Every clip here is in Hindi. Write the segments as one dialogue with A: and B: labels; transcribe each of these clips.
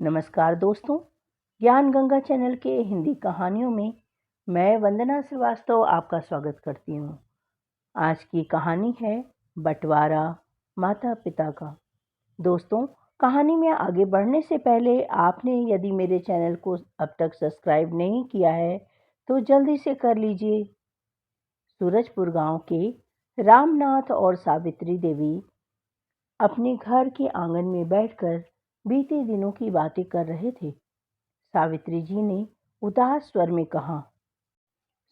A: नमस्कार दोस्तों, ज्ञान गंगा चैनल के हिंदी कहानियों में मैं वंदना श्रीवास्तव आपका स्वागत करती हूँ। आज की कहानी है बंटवारा माता पिता का। दोस्तों, कहानी में आगे बढ़ने से पहले आपने यदि मेरे चैनल को अब तक सब्सक्राइब नहीं किया है तो जल्दी से कर लीजिए। सूरजपुर गांव के रामनाथ और सावित्री देवी अपने घर के आंगन में बैठकर बीते दिनों की बातें कर रहे थे। सावित्री जी ने उदास स्वर में कहा,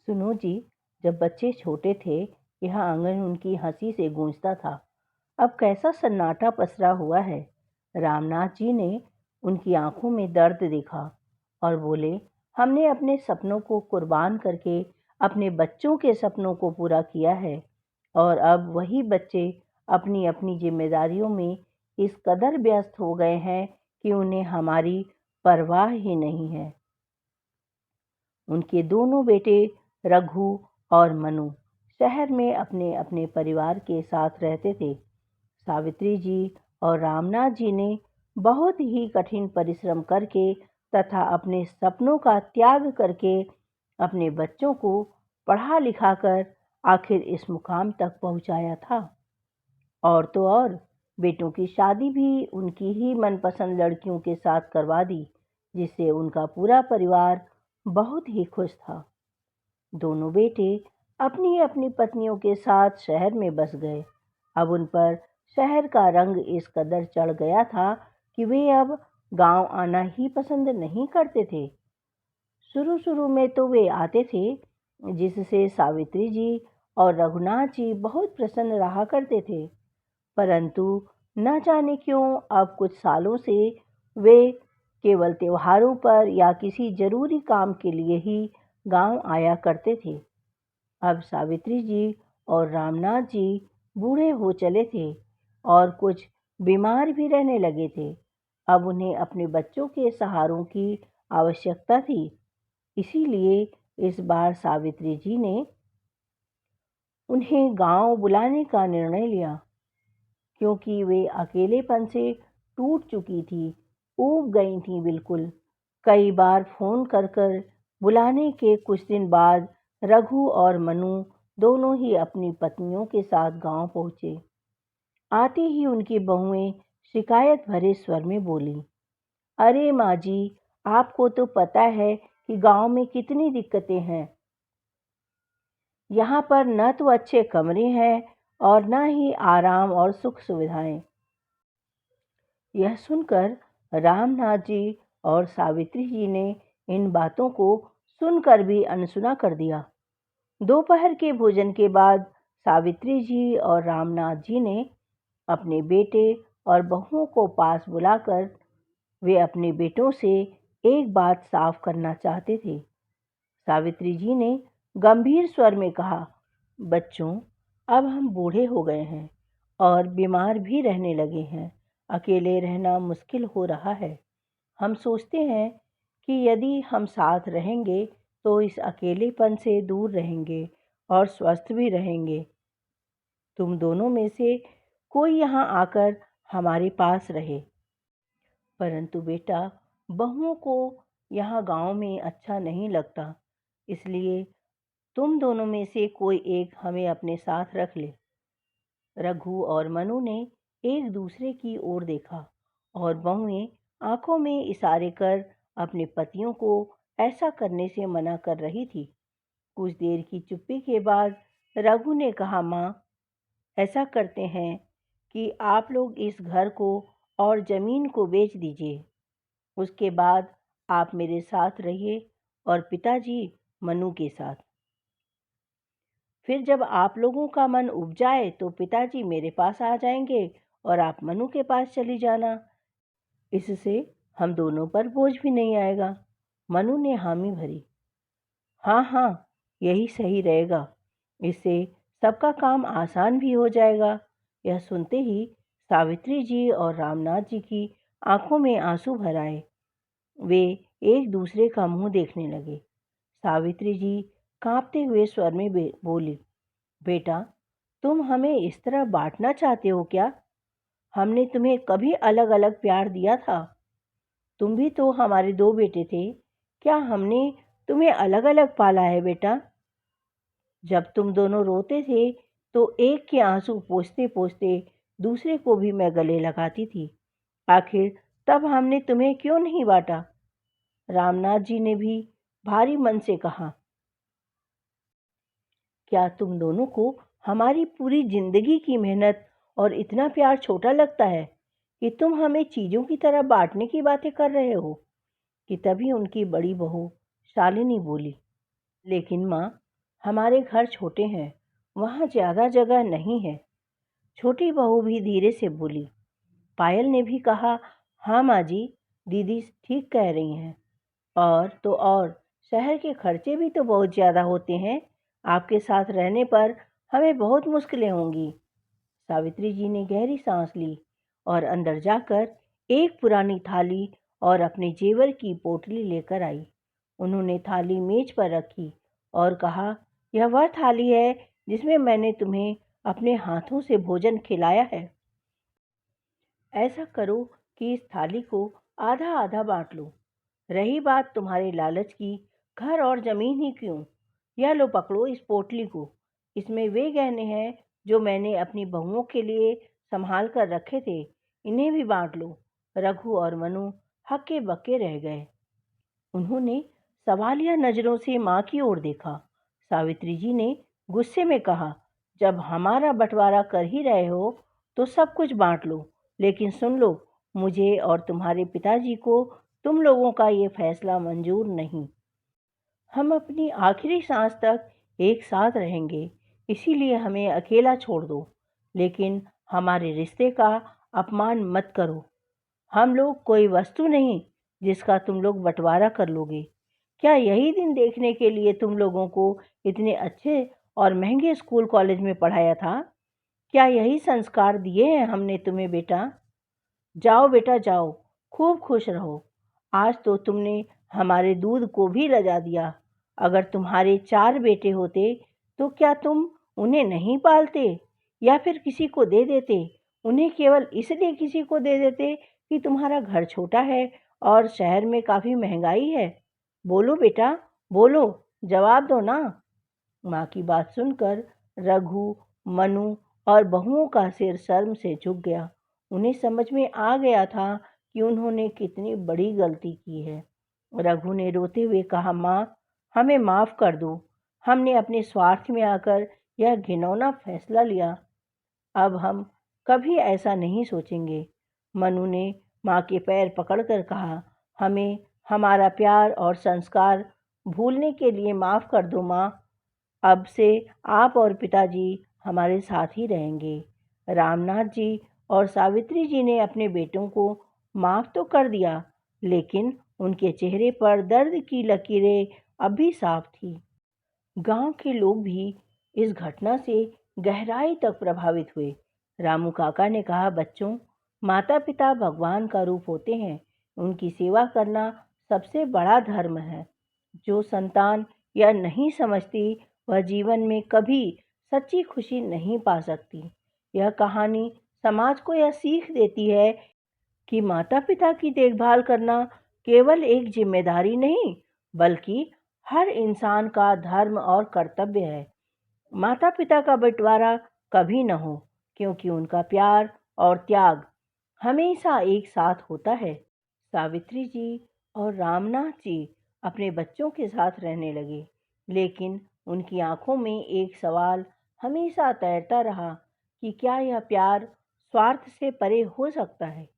A: सुनो जी, जब बच्चे छोटे थे यह आंगन उनकी हंसी से गूंजता था। अब कैसा सन्नाटा पसरा हुआ है। रामनाथ जी ने उनकी आंखों में दर्द देखा और बोले, हमने अपने सपनों को कुर्बान करके अपने बच्चों के सपनों को पूरा किया है और अब वही बच्चे अपनी अपनी जिम्मेदारियों में इस कदर व्यस्त हो गए हैं कि उन्हें हमारी परवाह ही नहीं है। उनके दोनों बेटे रघु और मनु शहर में अपने अपने परिवार के साथ रहते थे। सावित्री जी और रामनाथ जी ने बहुत ही कठिन परिश्रम करके तथा अपने सपनों का त्याग करके अपने बच्चों को पढ़ा लिखाकर आखिर इस मुकाम तक पहुंचाया था। और तो और बेटों की शादी भी उनकी ही मनपसंद लड़कियों के साथ करवा दी, जिससे उनका पूरा परिवार बहुत ही खुश था। दोनों बेटे अपनी अपनी पत्नियों के साथ शहर में बस गए। अब उन पर शहर का रंग इस कदर चढ़ गया था कि वे अब गांव आना ही पसंद नहीं करते थे। शुरू शुरू में तो वे आते थे, जिससे सावित्री जी और रघुनाथ जी बहुत प्रसन्न रहा करते थे, परंतु न जाने क्यों अब कुछ सालों से वे केवल त्योहारों पर या किसी जरूरी काम के लिए ही गांव आया करते थे। अब सावित्री जी और रामनाथ जी बूढ़े हो चले थे और कुछ बीमार भी रहने लगे थे। अब उन्हें अपने बच्चों के सहारों की आवश्यकता थी। इसीलिए इस बार सावित्री जी ने उन्हें गांव बुलाने का निर्णय लिया, क्योंकि वे अकेलेपन से टूट चुकी थी, ऊब गई थी बिल्कुल। कई बार फोन कर कर बुलाने के कुछ दिन बाद रघु और मनु दोनों ही अपनी पत्नियों के साथ गांव पहुंचे। आते ही उनकी बहुएं शिकायत भरे स्वर में बोली, अरे माँ जी, आपको तो पता है कि गांव में कितनी दिक्कतें हैं। यहाँ पर न तो अच्छे कमरे हैं और न ही आराम और सुख सुविधाएं। यह सुनकर रामनाथ जी और सावित्री जी ने इन बातों को सुनकर भी अनसुना कर दिया। दोपहर के भोजन के बाद सावित्री जी और रामनाथ जी ने अपने बेटे और बहुओं को पास बुलाकर वे अपने बेटों से एक बात साफ करना चाहते थे। सावित्री जी ने गंभीर स्वर में कहा, बच्चों, अब हम बूढ़े हो गए हैं और बीमार भी रहने लगे हैं। अकेले रहना मुश्किल हो रहा है। हम सोचते हैं कि यदि हम साथ रहेंगे तो इस अकेलेपन से दूर रहेंगे और स्वस्थ भी रहेंगे। तुम दोनों में से कोई यहाँ आकर हमारे पास रहे। परंतु बेटा, बहुओं को यहाँ गांव में अच्छा नहीं लगता, इसलिए तुम दोनों में से कोई एक हमें अपने साथ रख ले। रघु और मनु ने एक दूसरे की ओर देखा और बहुएं आंखों में इशारे कर अपने पतियों को ऐसा करने से मना कर रही थी। कुछ देर की चुप्पी के बाद रघु ने कहा, माँ, ऐसा करते हैं कि आप लोग इस घर को और जमीन को बेच दीजिए। उसके बाद आप मेरे साथ रहिए और पिताजी मनु के साथ। फिर जब आप लोगों का मन उब जाए तो पिताजी मेरे पास आ जाएंगे और आप मनु के पास चली जाना। इससे हम दोनों पर बोझ भी नहीं आएगा। मनु ने हामी भरी। हाँ हाँ, यही सही रहेगा। इससे सबका काम आसान भी हो जाएगा। यह सुनते ही सावित्री जी और रामनाथ जी की आंखों में आंसू भर आए। वे एक दूसरे का मुंह देखने लगे। सावित्री जी कांपते हुए स्वर में बोली, बेटा, तुम हमें इस तरह बांटना चाहते हो क्या? हमने तुम्हें कभी अलग अलग प्यार दिया था? तुम भी तो हमारे 2 बेटे थे, क्या हमने तुम्हें अलग अलग पाला है बेटा? जब तुम दोनों रोते थे तो एक के आंसू पोंछते पोंछते दूसरे को भी मैं गले लगाती थी। आखिर तब हमने तुम्हें क्यों नहीं बांटा? रामनाथ जी ने भी भारी मन से कहा। क्या तुम दोनों को हमारी पूरी जिंदगी की मेहनत और इतना प्यार छोटा लगता है कि तुम हमें चीजों की तरह बांटने की बातें कर रहे हो? कि तभी उनकी बड़ी बहू शालिनी बोली, लेकिन माँ, हमारे घर छोटे हैं, वहाँ ज्यादा जगह नहीं है। छोटी बहू भी धीरे से बोली। पायल ने भी कहा, हाँ माँ जी, दीदी ठीक कह रही हैं। और तो और, शहर के खर्चे भी तो बहुत ज़्यादा होते हैं। आपके साथ रहने पर हमें बहुत मुश्किलें होंगी। सावित्री जी ने गहरी सांस ली और अंदर जाकर एक पुरानी थाली और अपने जेवर की पोटली लेकर आई। उन्होंने थाली मेज पर रखी और कहा, यह वह थाली है जिसमें मैंने तुम्हें अपने हाथों से भोजन खिलाया है। ऐसा करो कि इस थाली को आधा आधा बांट लो। रही बात तुम्हारे लालच की, घर और जमीन ही क्यों, यह लो पकड़ो इस पोटली को। इसमें वे गहने हैं जो मैंने अपनी बहुओं के लिए संभाल कर रखे थे, इन्हें भी बांट लो। रघु और मनु हक्के बक्के रह गए। उन्होंने सवालिया नजरों से माँ की ओर देखा। सावित्री जी ने गुस्से में कहा, जब हमारा बंटवारा कर ही रहे हो तो सब कुछ बांट लो, लेकिन सुन लो, मुझे और तुम्हारे पिताजी को तुम लोगों का ये फैसला मंजूर नहीं। हम अपनी आखिरी सांस तक एक साथ रहेंगे, इसीलिए हमें अकेला छोड़ दो, लेकिन हमारे रिश्ते का अपमान मत करो। हम लोग कोई वस्तु नहीं जिसका तुम लोग बंटवारा कर लोगे। क्या यही दिन देखने के लिए तुम लोगों को इतने अच्छे और महंगे स्कूल कॉलेज में पढ़ाया था? क्या यही संस्कार दिए हैं हमने तुम्हें बेटा? जाओ बेटा जाओ, खूब खुश रहो। आज तो तुमने हमारे दूध को भी लजा दिया। अगर तुम्हारे 4 बेटे होते तो क्या तुम उन्हें नहीं पालते या फिर किसी को दे देते? उन्हें केवल इसलिए किसी को दे देते कि तुम्हारा घर छोटा है और शहर में काफी महंगाई है। बोलो बेटा, बोलो, जवाब दो ना। माँ की बात सुनकर रघु, मनु और बहुओं का सिर शर्म से झुक गया। उन्हें समझ में आ गया था कि उन्होंने कितनी बड़ी गलती की है। रघु ने रोते हुए कहा, माँ, हमें माफ कर दो। हमने अपने स्वार्थ में आकर यह घिनौना फैसला लिया। अब हम कभी ऐसा नहीं सोचेंगे। मनु ने माँ के पैर पकड़कर कहा, हमें हमारा प्यार और संस्कार भूलने के लिए माफ कर दो माँ। अब से आप और पिताजी हमारे साथ ही रहेंगे। रामनाथ जी और सावित्री जी ने अपने बेटों को माफ तो कर दिया, लेकिन उनके चेहरे पर दर्द की लकीरें अब भी साफ थी। गांव के लोग भी इस घटना से गहराई तक प्रभावित हुए। रामू काका ने कहा, बच्चों, माता पिता भगवान का रूप होते हैं। उनकी सेवा करना सबसे बड़ा धर्म है। जो संतान यह नहीं समझती, वह जीवन में कभी सच्ची खुशी नहीं पा सकती। यह कहानी समाज को यह सीख देती है कि माता पिता की देखभाल करना केवल एक जिम्मेदारी नहीं, बल्कि हर इंसान का धर्म और कर्तव्य है। माता पिता का बंटवारा कभी न हो, क्योंकि उनका प्यार और त्याग हमेशा एक साथ होता है। सावित्री जी और रामनाथ जी अपने बच्चों के साथ रहने लगे, लेकिन उनकी आंखों में एक सवाल हमेशा तैरता रहा कि क्या यह प्यार स्वार्थ से परे हो सकता है।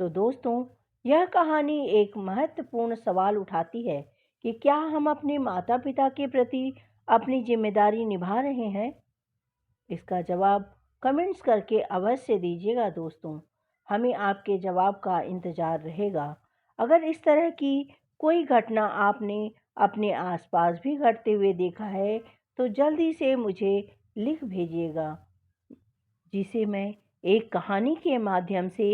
A: तो दोस्तों, यह कहानी एक महत्वपूर्ण सवाल उठाती है कि क्या हम अपने माता पिता के प्रति अपनी जिम्मेदारी निभा रहे हैं? इसका जवाब कमेंट्स करके अवश्य दीजिएगा दोस्तों। हमें आपके जवाब का इंतज़ार रहेगा। अगर इस तरह की कोई घटना आपने अपने आसपास भी घटते हुए देखा है तो जल्दी से मुझे लिख भेजिएगा, जिसे मैं एक कहानी के माध्यम से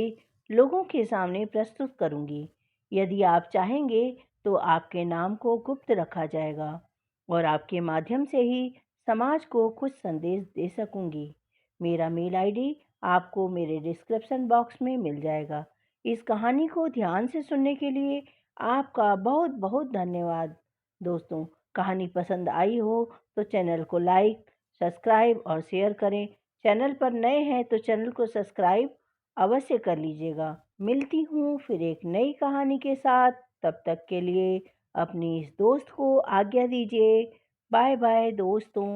A: लोगों के सामने प्रस्तुत करूंगी। यदि आप चाहेंगे तो आपके नाम को गुप्त रखा जाएगा और आपके माध्यम से ही समाज को कुछ संदेश दे सकूंगी। मेरा मेल आईडी आपको मेरे डिस्क्रिप्शन बॉक्स में मिल जाएगा। इस कहानी को ध्यान से सुनने के लिए आपका बहुत बहुत धन्यवाद। दोस्तों, कहानी पसंद आई हो तो चैनल को लाइक, सब्सक्राइब और शेयर करें। चैनल पर नए हैं तो चैनल को सब्सक्राइब अवश्य कर लीजिएगा। मिलती हूँ फिर एक नई कहानी के साथ। तब तक के लिए अपनी इस दोस्त को आज्ञा दीजिए। बाय बाय दोस्तों।